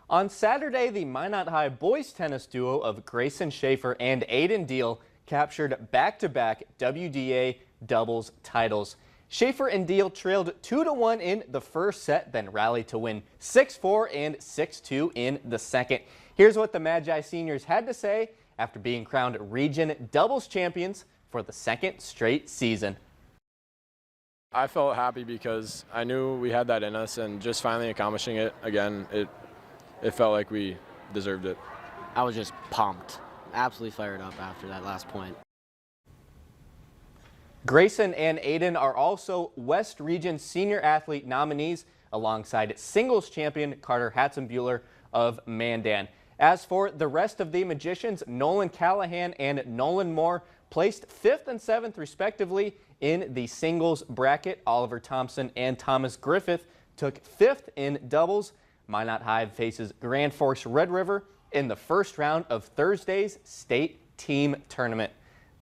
On Saturday, the Minot High boys tennis duo of Grayson and Aidan captured back-to-back WDA doubles titles. Schaefer and Deal trailed 2-1 in the first set, then rallied to win 6-4 and 6-2 in the second. Here's what the Magi seniors had to say after being crowned region doubles champions for the second straight season. I felt happy because I knew we had that in us, and just finally accomplishing it again, it felt like we deserved it. I was just pumped, absolutely fired up after that last point. Grayson and Aidan are also West Region Senior Athlete nominees alongside singles champion Carter Hatzenbuehler of Mandan. As for the rest of the Magicians, Nolan Callahan and Nolan Moore placed 5th and 7th respectively in the singles bracket. Oliver Thompson and Thomas Griffith took 5th in doubles. Minot High faces Grand Forks Red River in the first round of Thursday's state team tournament.